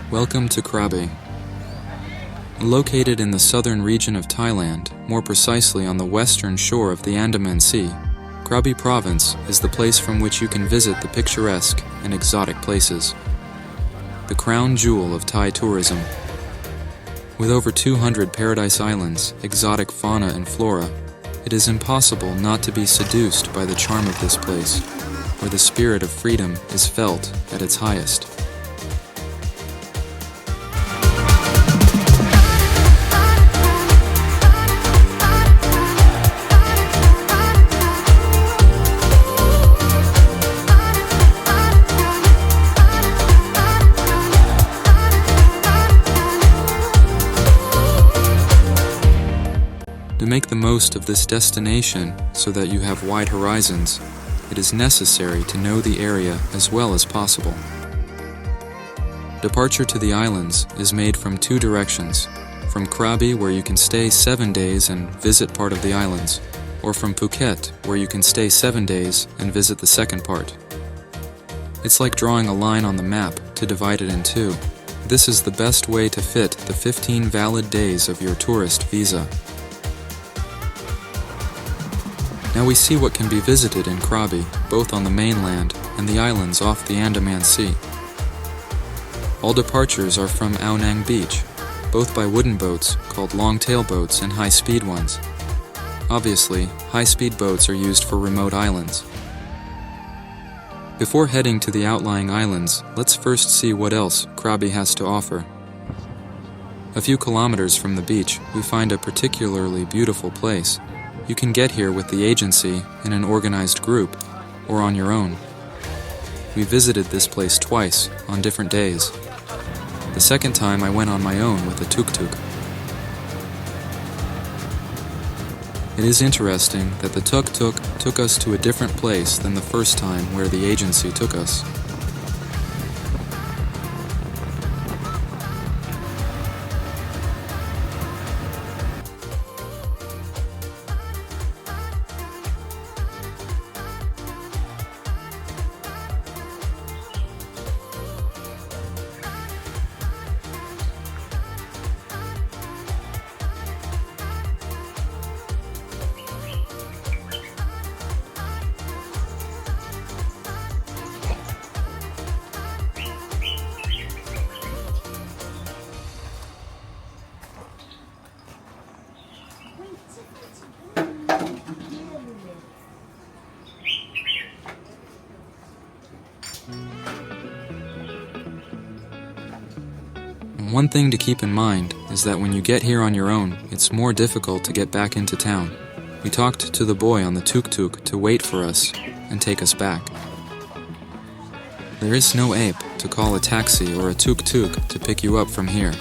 Welcome to Krabi. Located in the southern region of Thailand, more precisely on the western shore of the Andaman Sea, Krabi province is the place from which you can visit the picturesque and exotic places. The crown jewel of Thai tourism. With over 200 paradise islands, exotic fauna and flora, it is impossible not to be seduced by the charm of this place, where the spirit of freedom is felt at its highest. To make the most of this destination so that you have wide horizons, it is necessary to know the area as well as possible. Departure to the islands is made from two directions, from Krabi, where you can stay 7 days and visit part of the islands, or from Phuket, where you can stay 7 days and visit the second part. It's like drawing a line on the map to divide it in two. This is the best way to fit the 15 valid days of your tourist visa. Now we see what can be visited in Krabi, both on the mainland and the islands off the Andaman Sea. All departures are from Railay Beach, both by wooden boats called long-tail boats and high-speed ones. Obviously, high-speed boats are used for remote islands. Before heading to the outlying islands, let's first see what else Krabi has to offer. A few kilometers from the beach, we find a particularly beautiful place. You can get here with the agency in an organized group, or on your own. We visited this place twice, on different days. The second time I went on my own with a tuk-tuk. It is interesting that the tuk-tuk took us to a different place than the first time where the agency took us. One thing to keep in mind is that when you get here on your own, it's more difficult to get back into town. We talked to the boy on the tuk-tuk to wait for us and take us back. There is no ape to call a taxi or a tuk-tuk to pick you up from here.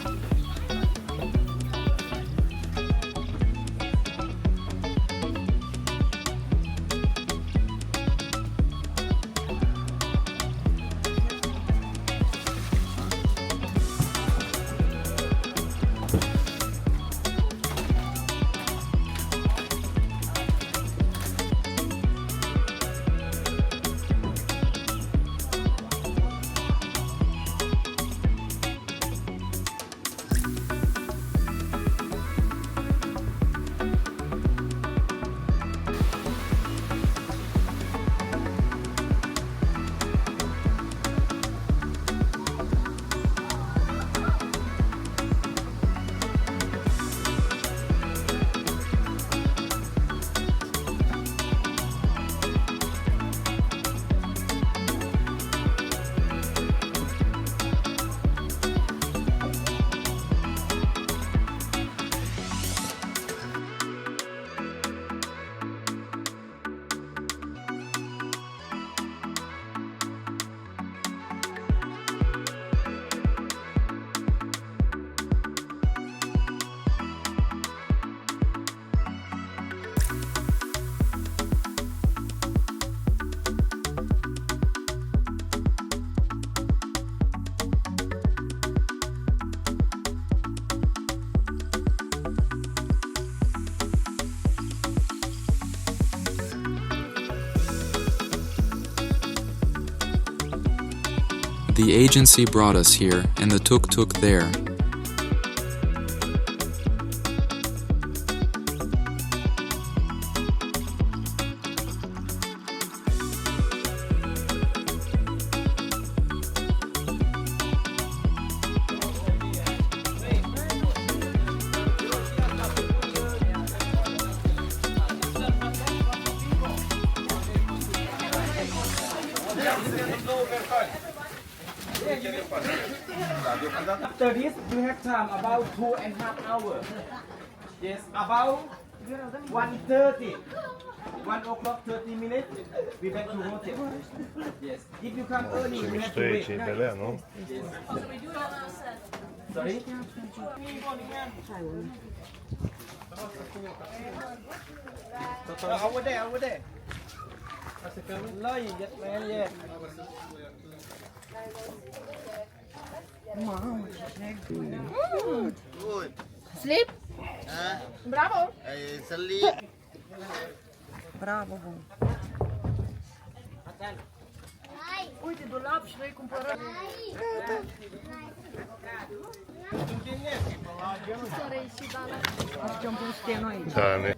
The agency brought us here and the tuk-tuk there. After this, you have time about 2.5 hours. Yes, about 1:30. 1 o'clock 30 minutes. We back to hotel. Yes. If you come early, you have to wait. Sorry? Over there, over there. Good. Sleep? Bravo. Sleep. Bravo, bun. Uite, dulap și noi cumpărăm. Facem cum suntem noi. Thani.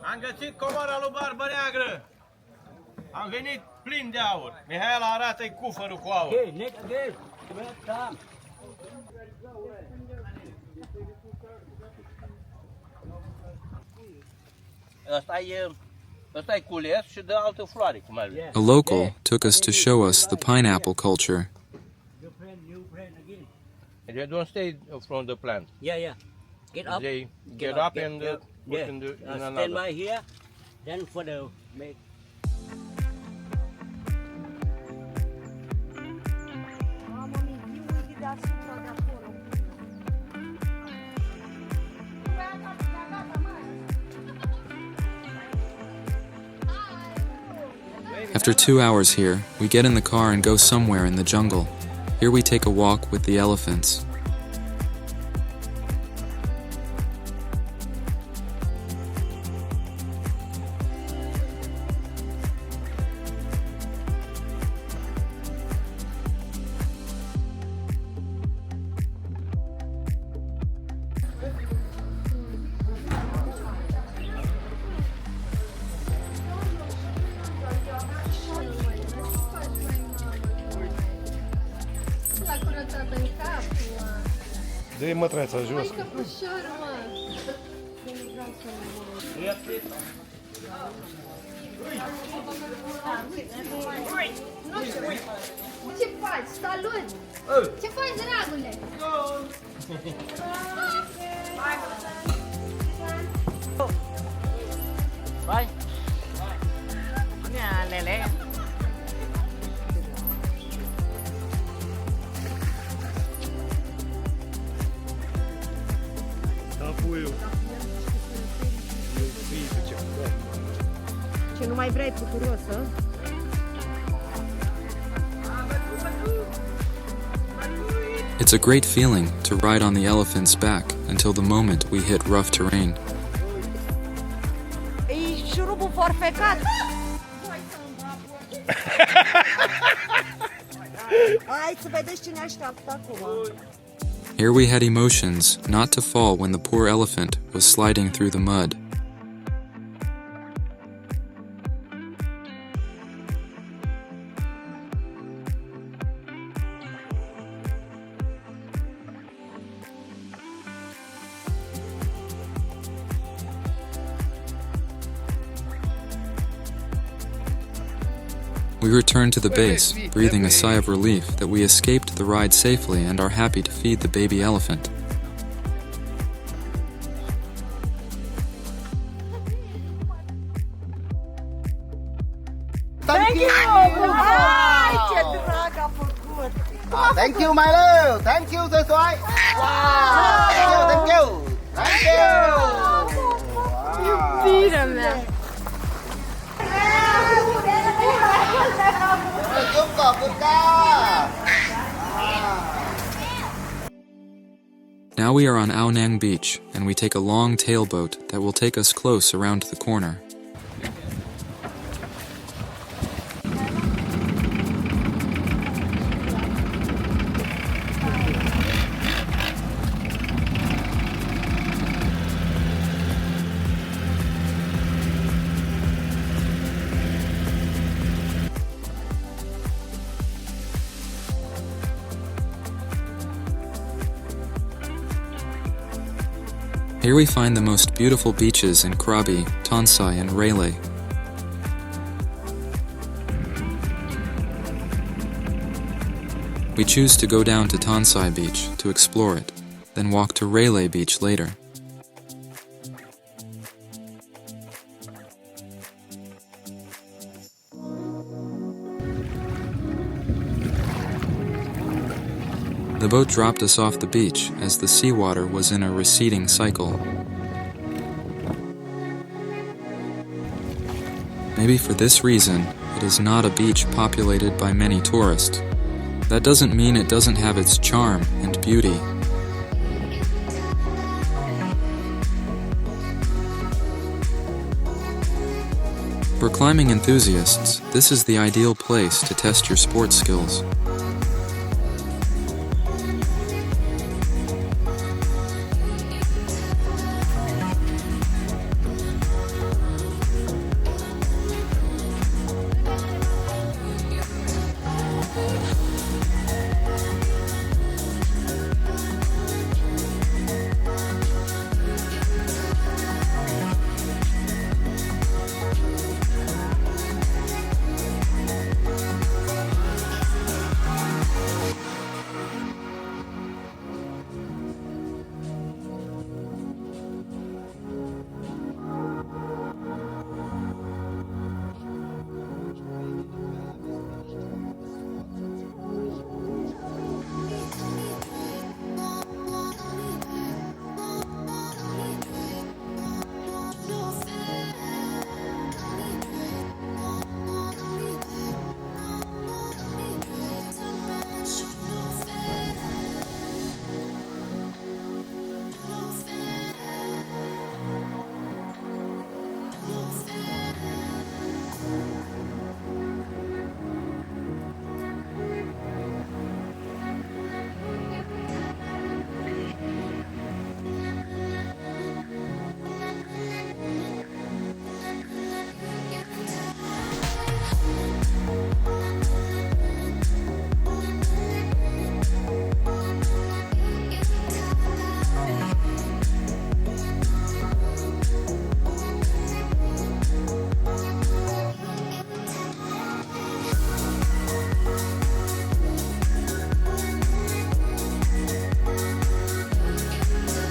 Am găsit comora lui Barbă Neagră. Am venit plin de aur. Mihaela arată-i cufărul cu aur. Ăsta e cules și dă altă floare, cum ar fi. A local took us to show us the pineapple culture. They don't stay from the plant. Yeah. Get up. They get up and put in stand another. by here. Then for the make. After 2 hours here, we get in the car and go somewhere in the jungle. Here we take a walk with the elephants. Dă-i mătrața jos. Ce faci? Salut! Ce faci, dragule? Vai. Nè, lele. Ce nu mai vrei bucuros, hă? It's a great feeling to ride on the elephant's back until the moment we hit rough terrain. E șurubul forfecat. Hai să vedeți cine așteaptă acum. Here we had emotions not to fall when the poor elephant was sliding through the mud. We return to the base, breathing a sigh of relief that we escaped the ride safely and are happy to feed the baby elephant. Thank you! Ai, ce drag a făcut! Thank you, my love! Thank you, soi-soi! Wow! Thank you! Thank you! Iubirea mea! Now we are on Ao Nang Beach, and we take a long tailboat that will take us close around the corner. Here we find the most beautiful beaches in Krabi, Tonsai, and Railay. We choose to go down to Tonsai Beach to explore it, then walk to Railay Beach later. The boat dropped us off the beach as the seawater was in a receding cycle. Maybe for this reason, it is not a beach populated by many tourists. That doesn't mean it doesn't have its charm and beauty. For climbing enthusiasts, this is the ideal place to test your sports skills.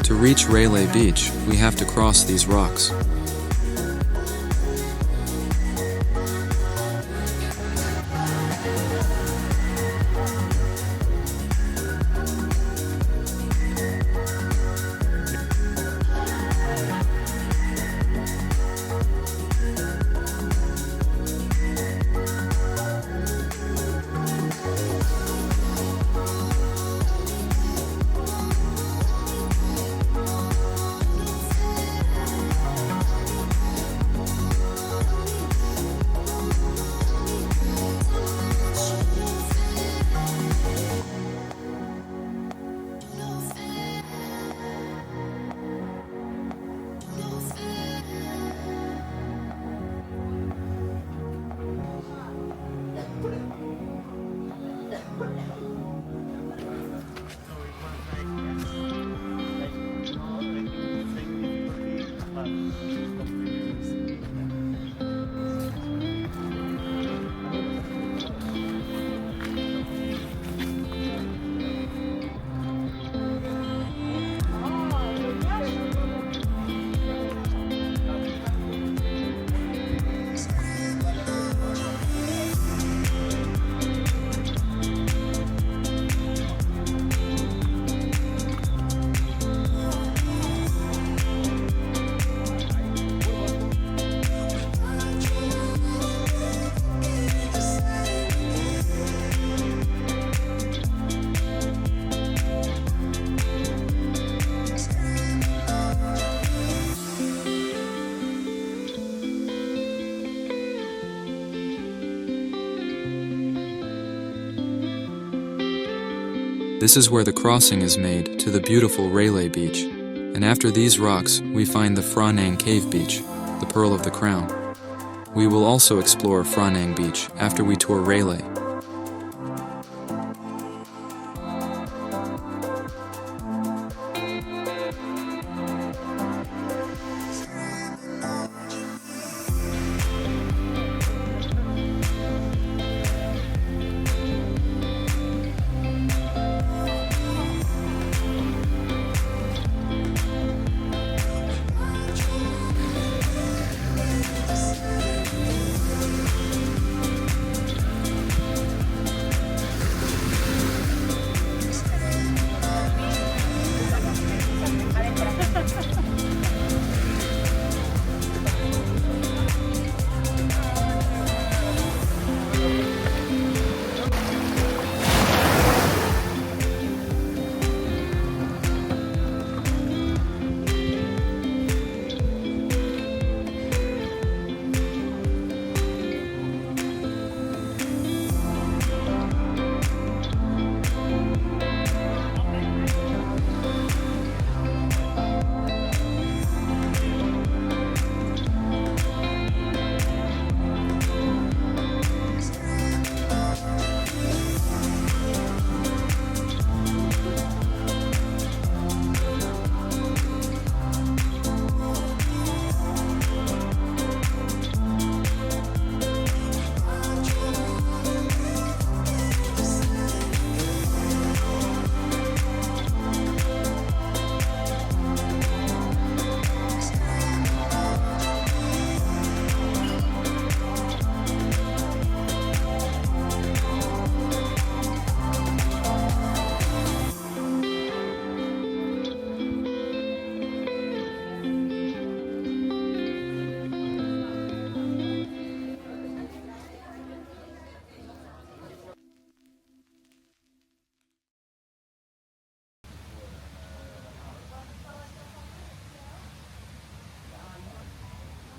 To reach Railay Beach, we have to cross these rocks. This is where the crossing is made to the beautiful Railay Beach, and after these rocks we find the Phra Cave Beach, the Pearl of the Crown. We will also explore Phra Beach after we tour Railay.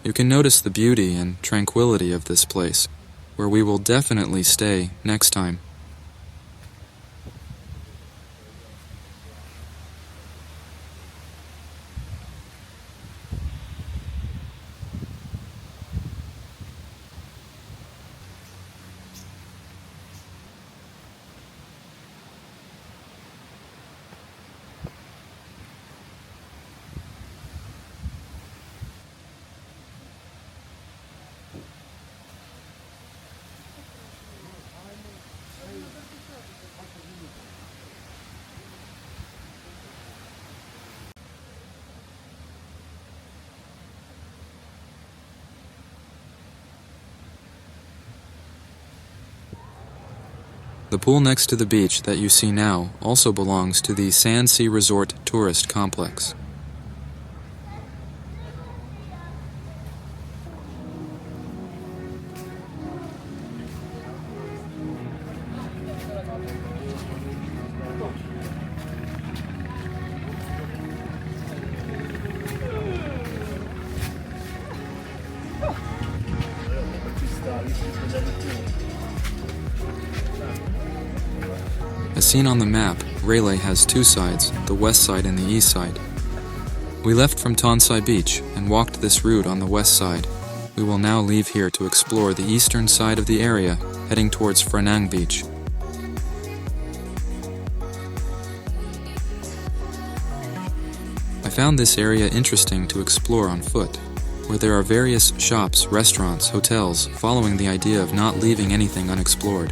You can notice the beauty and tranquility of this place, where we will definitely stay next time. The pool next to the beach that you see now also belongs to the Sand Sea Resort Tourist Complex. As seen on the map, Railay has two sides, the west side and the east side. We left from Tonsai Beach and walked this route on the west side. We will now leave here to explore the eastern side of the area, heading towards Phra Beach. I found this area interesting to explore on foot, where there are various shops, restaurants, hotels, following the idea of not leaving anything unexplored.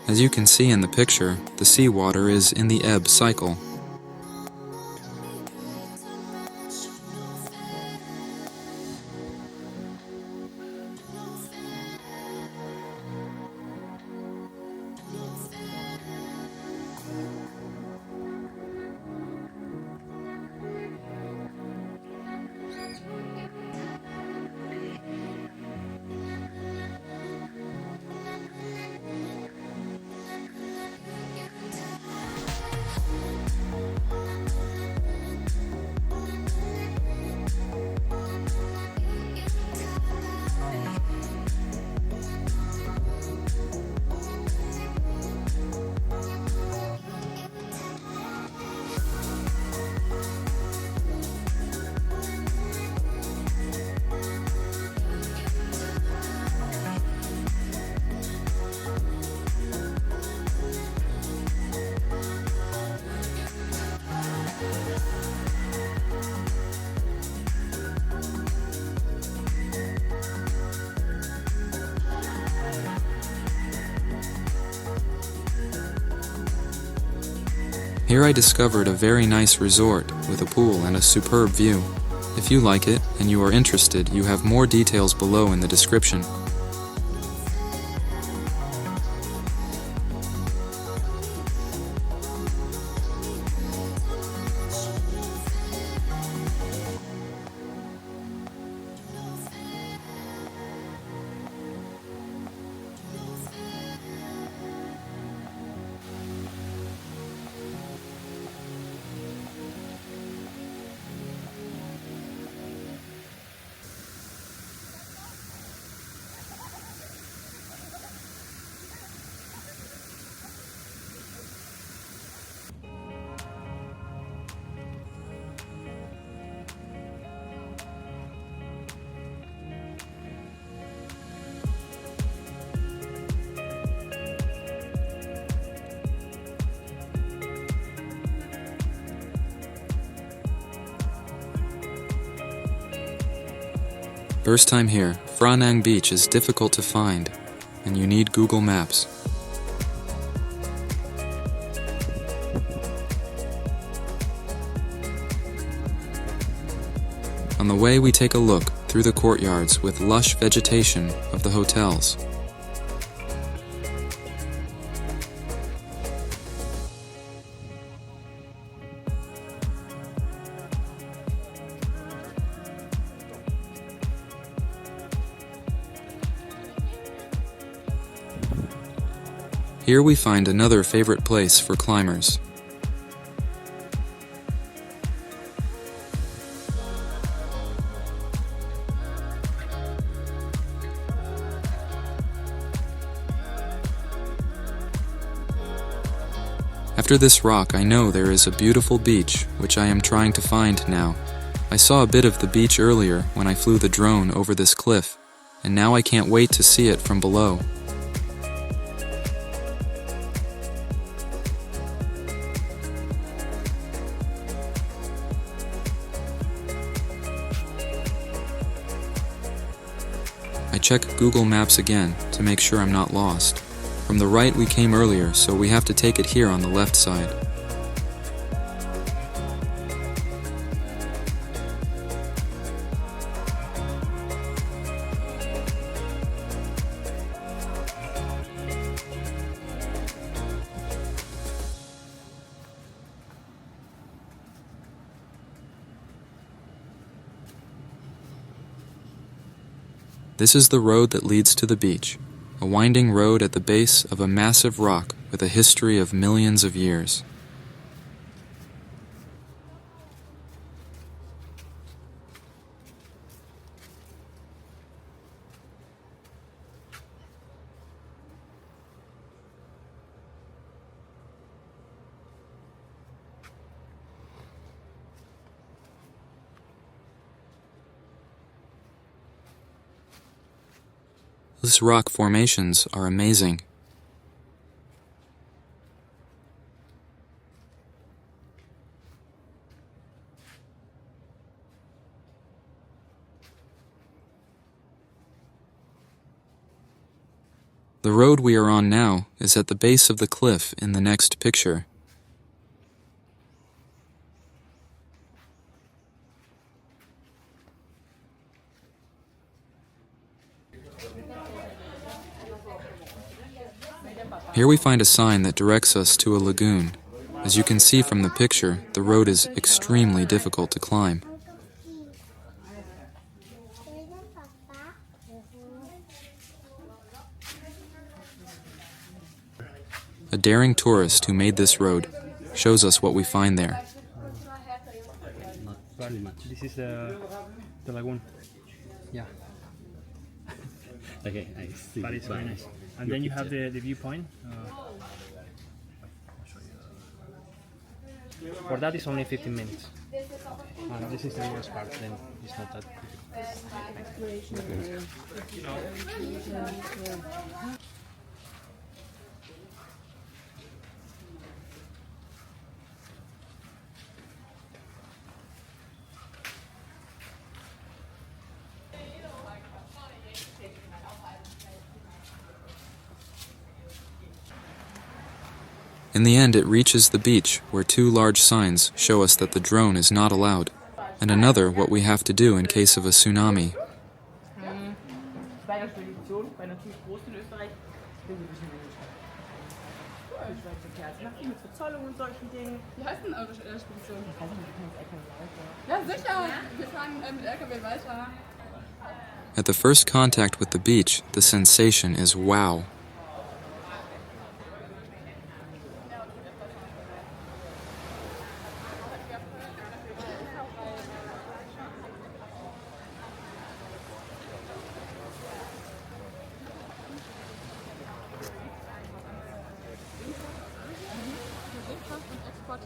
As you can see in the picture, the seawater is in the ebb cycle. Here I discovered a very nice resort with a pool and a superb view. If you like it and you are interested, you have more details below in the description. First time here, Phra Beach is difficult to find, and you need Google Maps. On the way, we take a look through the courtyards with lush vegetation of the hotels. Here we find another favorite place for climbers. After this rock, I know there is a beautiful beach, which I am trying to find now. I saw a bit of the beach earlier when I flew the drone over this cliff, and now I can't wait to see it from below. I check Google Maps again to make sure I'm not lost. From the right we came earlier, so we have to take it here on the left side. This is the road that leads to the beach, a winding road at the base of a massive rock with a history of millions of years. These rock formations are amazing. The road we are on now is at the base of the cliff in the next picture. Here we find a sign that directs us to a lagoon. As you can see from the picture, the road is extremely difficult to climb. A daring tourist who made this road shows us what we find there. This is the lagoon. Yeah. Okay, I see. But it's very nice. And then you have the viewpoint. For that it's only 15 minutes. And this is the worst part, then it's not that In the end, it reaches the beach, where two large signs show us that the drone is not allowed, and another what we have to do in case of a tsunami. Wie heißt denn eure Spedition? Ja, sicher. Wir fahren mit LKW weiter. At the first contact with the beach, the sensation is wow.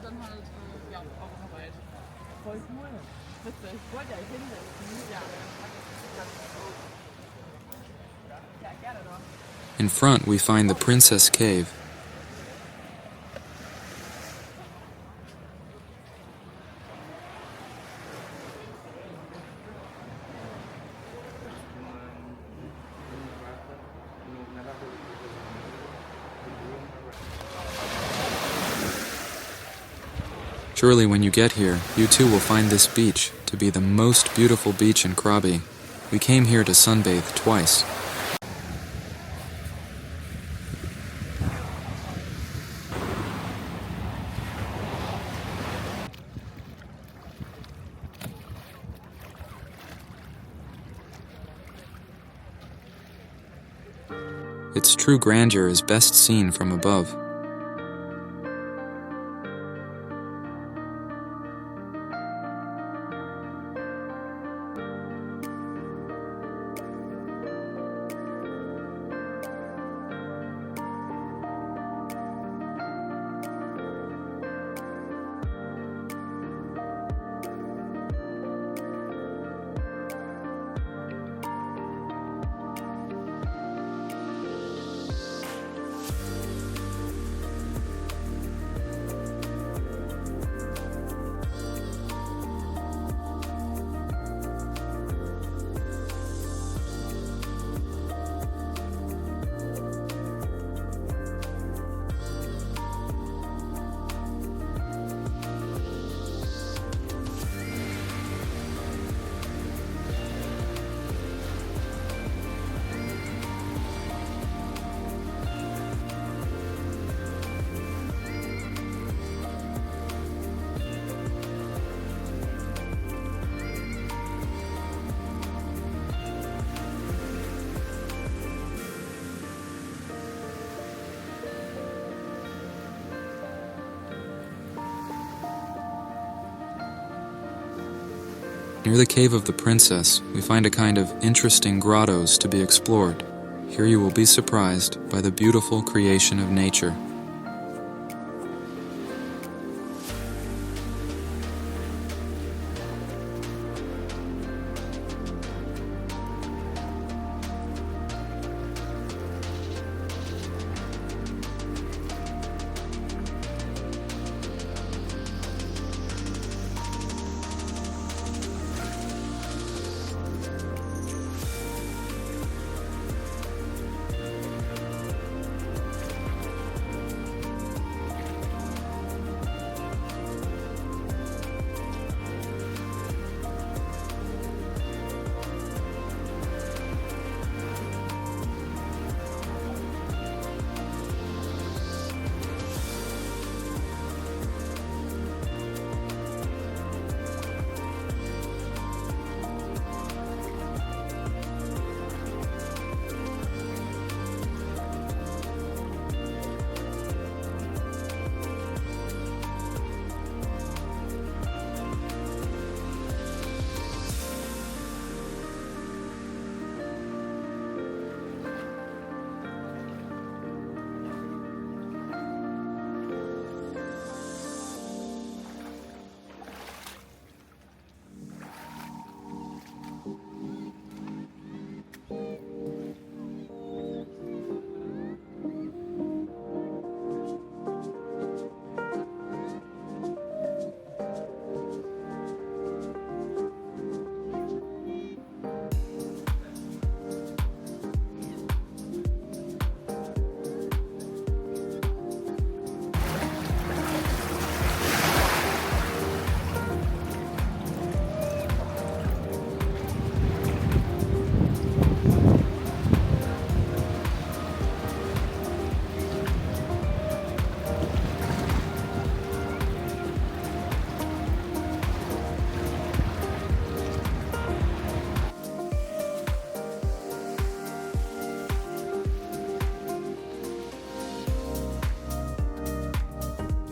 Dann halt, ja, auch Arbeit. Voll cool. Witzig. Ich wollte ja hin. Ja, gerne doch. In front, we find the Princess Cave. Surely when you get here, you too will find this beach to to be the most beautiful beach in Krabi. We came here to sunbathe twice. Its true grandeur is best seen from above. Near the Cave of the Princess, we find a kind of interesting grottos to be explored. Here you will be surprised by the beautiful creation of nature.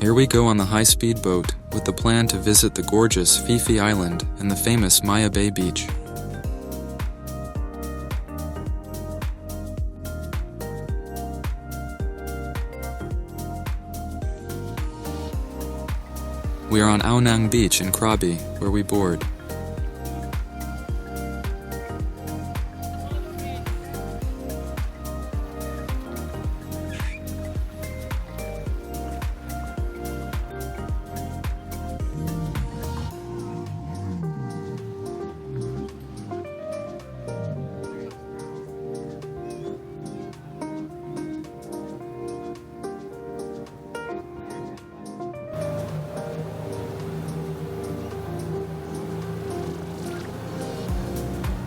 Here we go on the high-speed boat with the plan to visit the gorgeous Phi Phi Island and the famous Maya Bay Beach. We are on Aonang Beach in Krabi, where we board.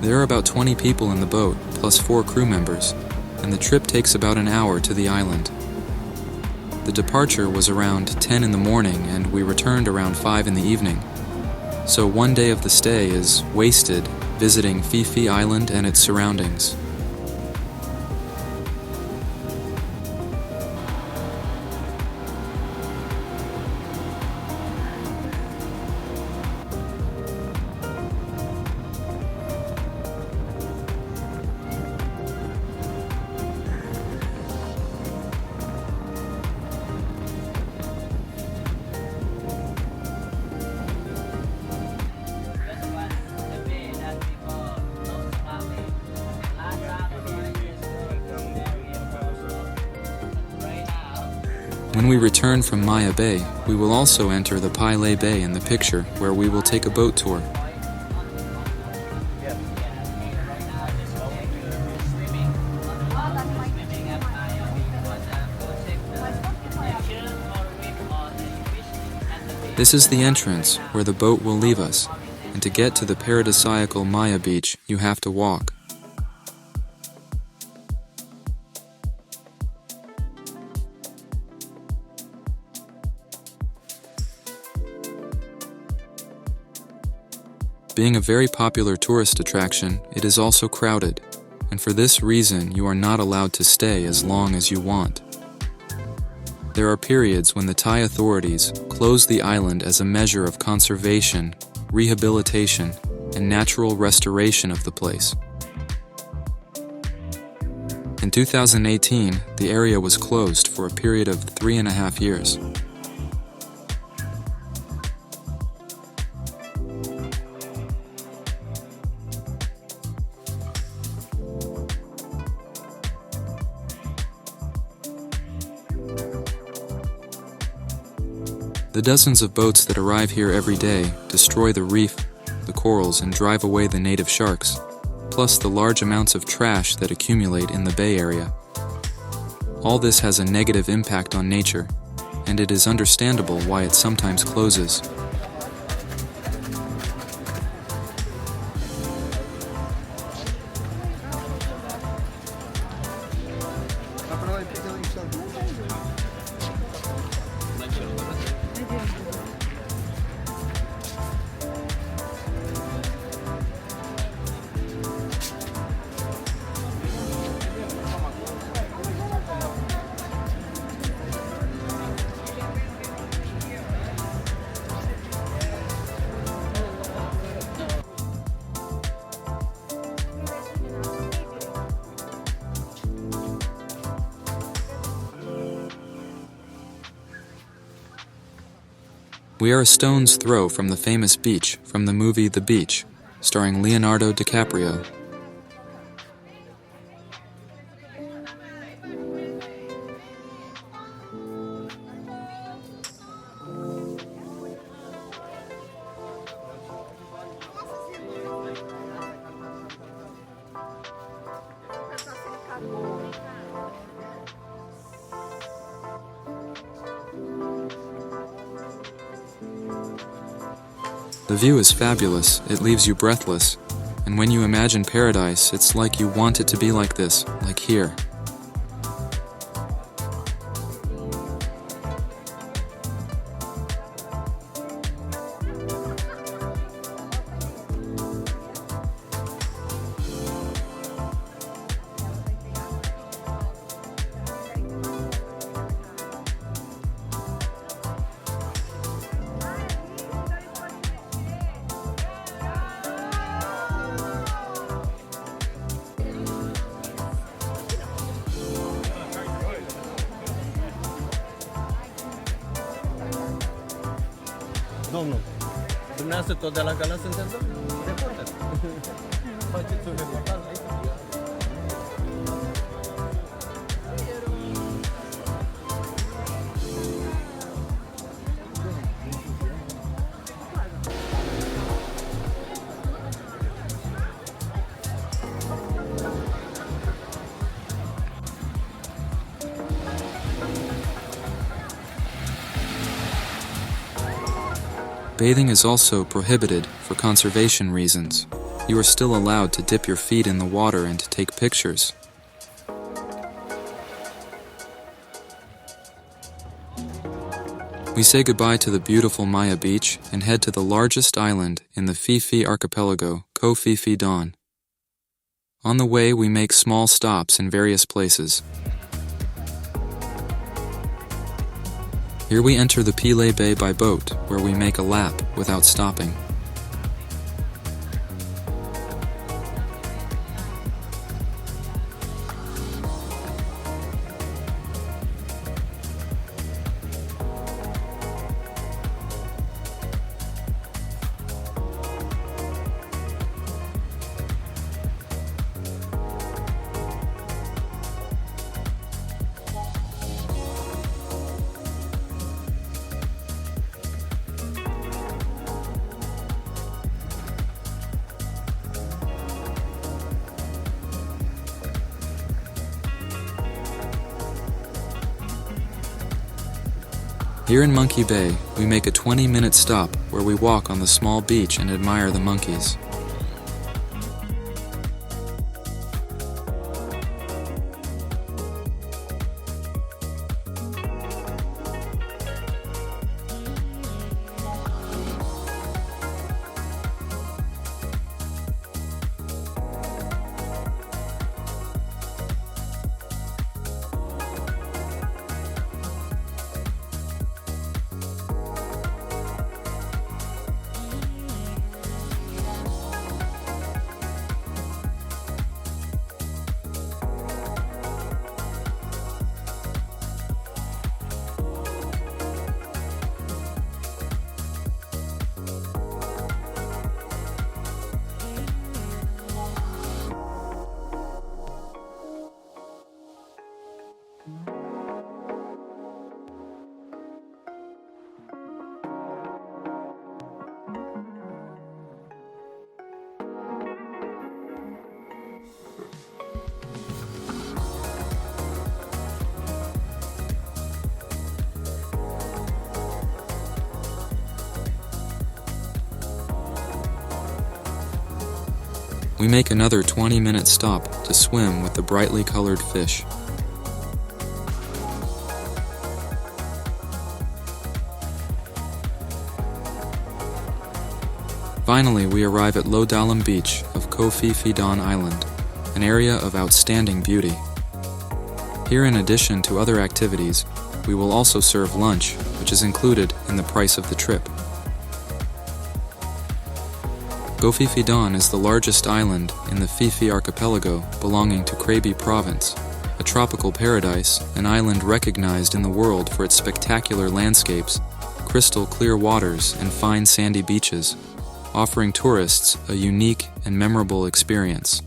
There are about 20 people in the boat, plus 4 crew members, and the trip takes about an hour to the island. The departure was around 10 in the morning and we returned around 5 in the evening. So one day of the stay is wasted visiting Phi Phi Island and its surroundings. When we return from Maya Bay, we will also enter the Railay Bay in the picture, where we will take a boat tour. This is the entrance where the boat will leave us, and to get to the paradisiacal Maya Beach, you have to walk. Being a very popular tourist attraction, it is also crowded, and for this reason you are not allowed to stay as long as you want. There are periods when the Thai authorities close the island as a measure of conservation, rehabilitation, and natural restoration of the place. In 2018, the area was closed for a period of 3.5 years. The dozens of boats that arrive here every day destroy the reef, the corals, and drive away the native sharks, plus the large amounts of trash that accumulate in the bay area. All this has a negative impact on nature, and it is understandable why it sometimes closes. We are a stone's throw from the famous beach from the movie The Beach, starring Leonardo DiCaprio. The view is fabulous, it leaves you breathless, and when you imagine paradise, it's like you want it to be like this, like here. Domnul, dumneavoastră tot de la Gala sunteți, domnul? Reporter. Faceți un reportaj aici? Bathing is also prohibited for conservation reasons. you are still allowed to dip your feet in the water and to take pictures. We say goodbye to the beautiful Maya Beach and head to the largest island in the Phi Phi archipelago, Koh Phi Phi Don. On the way, we make small stops in various places. Here we enter the Railay Bay by boat, where we make a lap without stopping. Here in Monkey Bay, we make a 20-minute stop where we walk on the small beach and admire the monkeys. We make another 20-minute stop to swim with the brightly colored fish. Finally, we arrive at Lo Dalam Beach of Koh Phi Phi Don Island, an area of outstanding beauty. Here, in addition to other activities, we will also serve lunch, which is included in the price of the trip. Koh Phi Phi Don is the largest island in the Phi Phi archipelago belonging to Krabi province, a tropical paradise, an island recognized in the world for its spectacular landscapes, crystal clear waters, and fine sandy beaches, offering tourists a unique and memorable experience.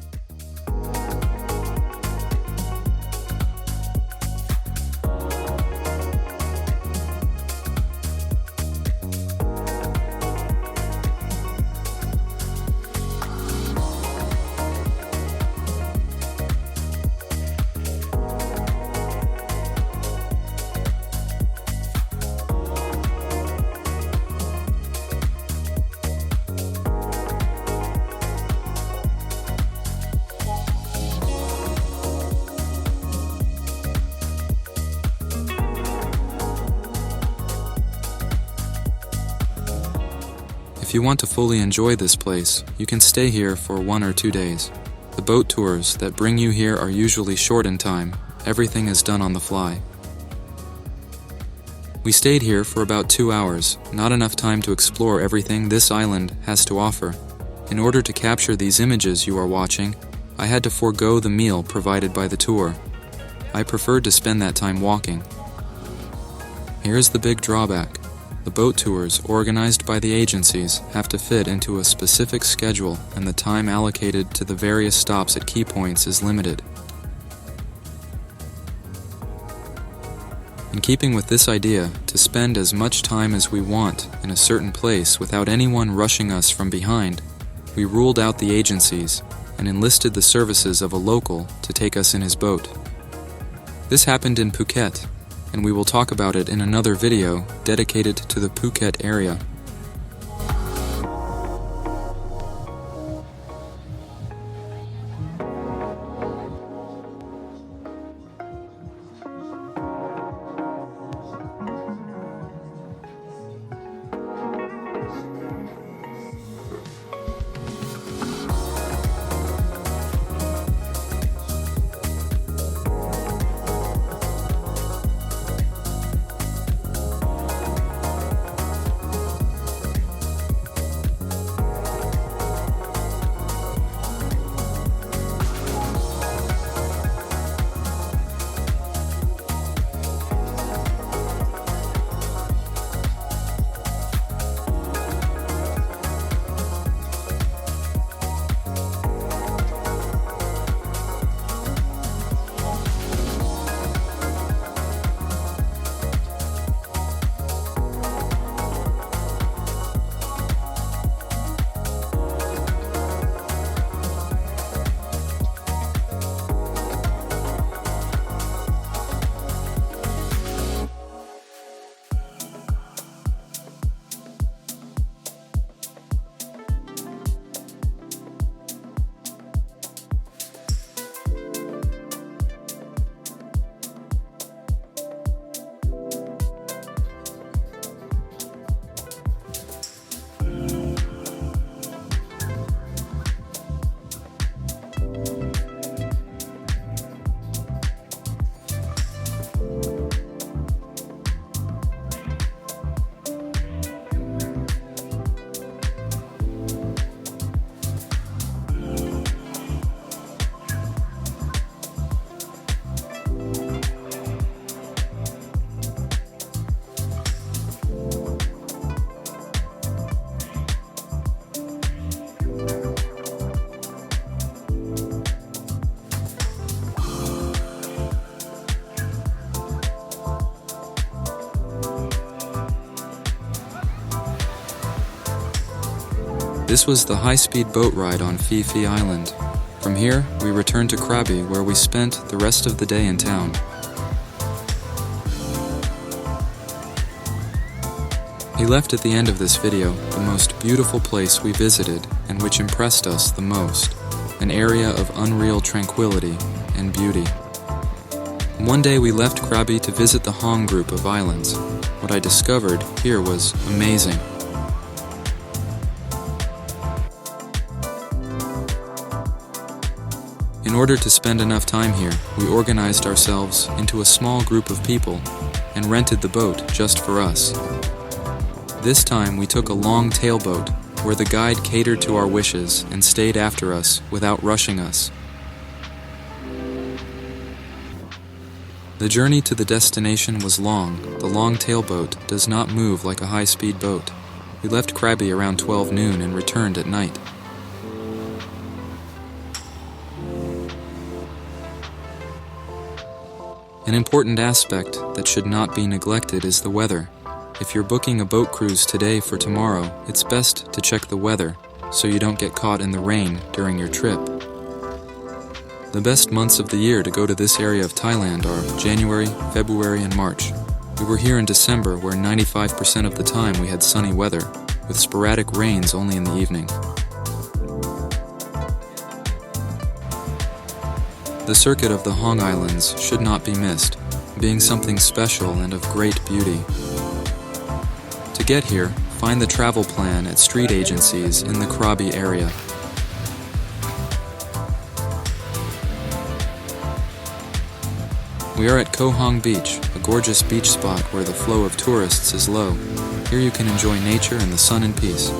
If you want to fully enjoy this place, you can stay here for 1 or 2 days. The boat tours that bring you here are usually short in time. Everything is done on the fly. We stayed here for about 2 hours, not enough time to explore everything this island has to offer. In order to capture these images you are watching, I had to forego the meal provided by the tour. I preferred to spend that time walking. Here's the big drawback. The boat tours organized by the agencies have to fit into a specific schedule, and the time allocated to the various stops at key points is limited. In keeping with this idea, to spend as much time as we want in a certain place without anyone rushing us from behind, we ruled out the agencies and enlisted the services of a local to take us in his boat. This happened in Phuket, and we will talk about it in another video dedicated to the Phuket area. This was the high-speed boat ride on Phi Phi Island. From here, we returned to Krabi, where we spent the rest of the day in town. He left at the end of this video the most beautiful place we visited and which impressed us the most, an area of unreal tranquility and beauty. One day we left Krabi to visit the Hong group of islands. What I discovered here was amazing. In order to spend enough time here, we organized ourselves into a small group of people and rented the boat just for us. This time we took a long tailboat where the guide catered to our wishes and stayed after us without rushing us. The journey to the destination was long. The long tailboat does not move like a high-speed boat. We left Krabi around 12 noon and returned at night. An important aspect that should not be neglected is the weather. If you're booking a boat cruise today for tomorrow, it's best to check the weather so you don't get caught in the rain during your trip. The best months of the year to go to this area of Thailand are January, February, and March. We were here in December, where 95% of the time we had sunny weather, with sporadic rains only in the evening. The circuit of the Hong Islands should not be missed, being something special and of great beauty. To get here, find the travel plan at street agencies in the Krabi area. We are at Koh Hong Beach, a gorgeous beach spot where the flow of tourists is low. Here you can enjoy nature and the sun in peace.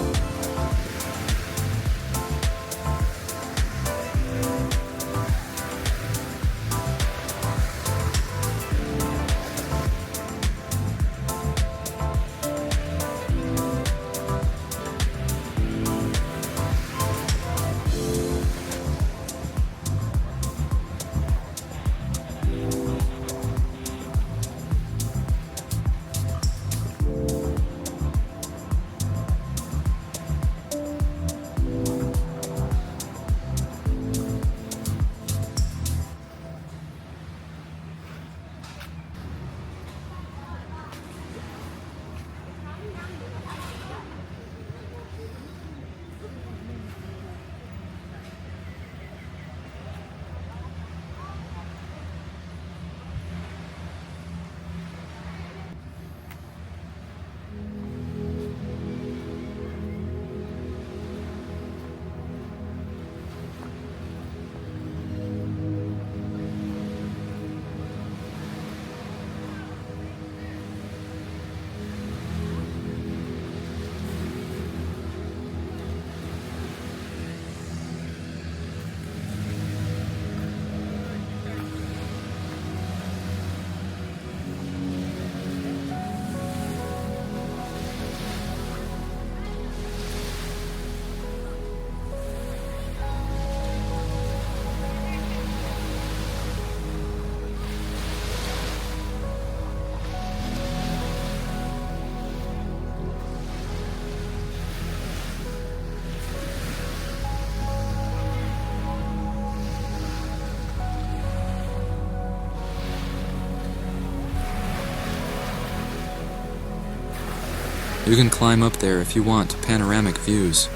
You can climb up there if you want panoramic views.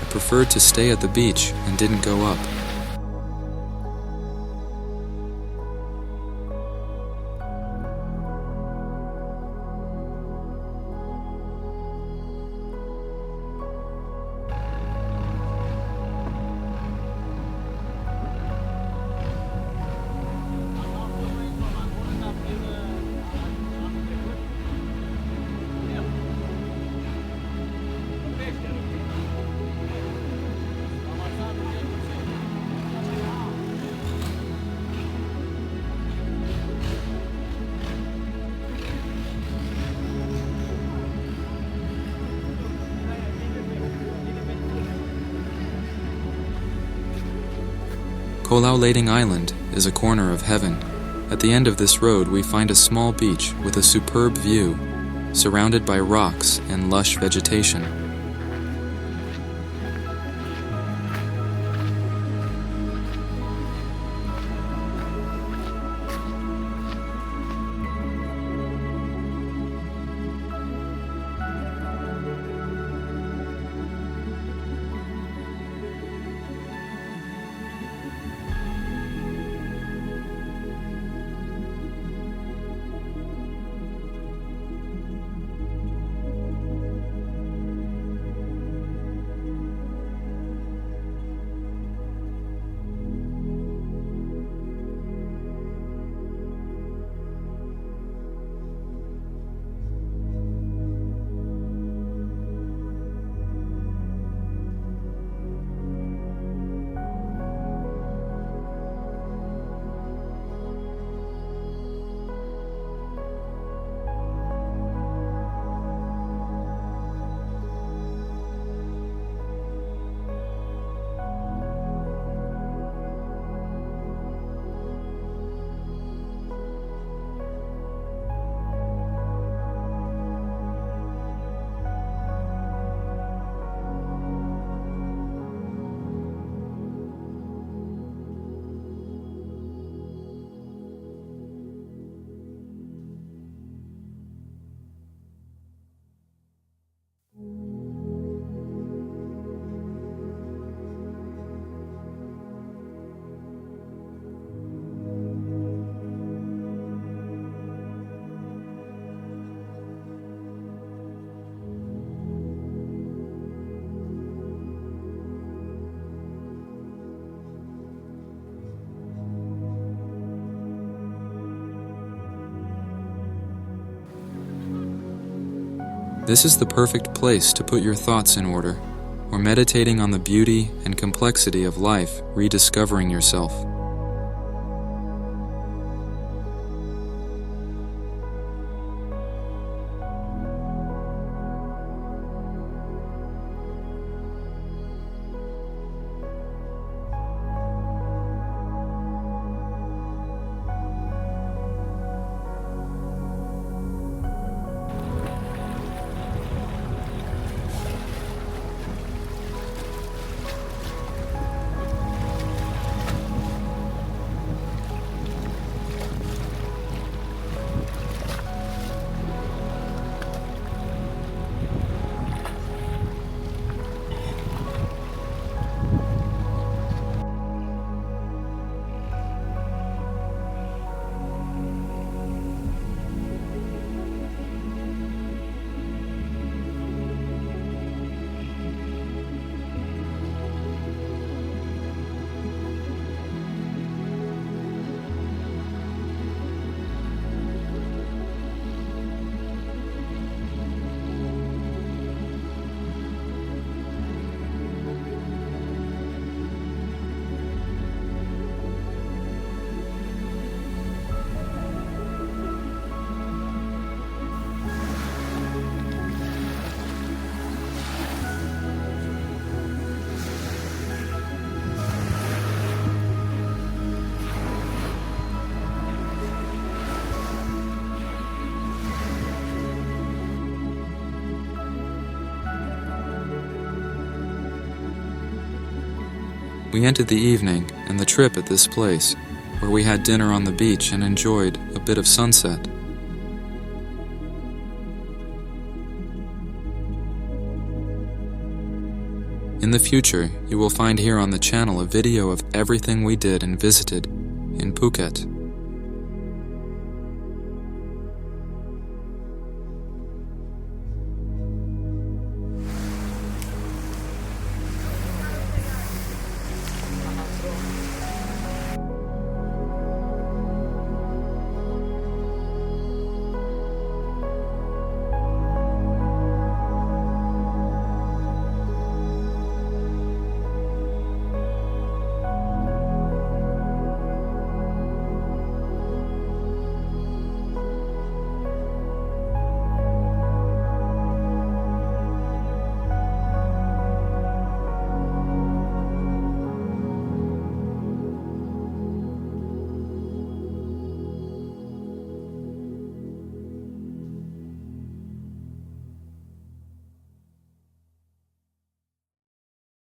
I preferred to stay at the beach and didn't go up. Koh Lau Lading Island is a corner of heaven. At the end of this road we find a small beach with a superb view, surrounded by rocks and lush vegetation. This is the perfect place to put your thoughts in order, or meditating on the beauty and complexity of life, rediscovering yourself. We ended the evening and the trip at this place, where we had dinner on the beach and enjoyed a bit of sunset. In the future, you will find here on the channel a video of everything we did and visited in Phuket.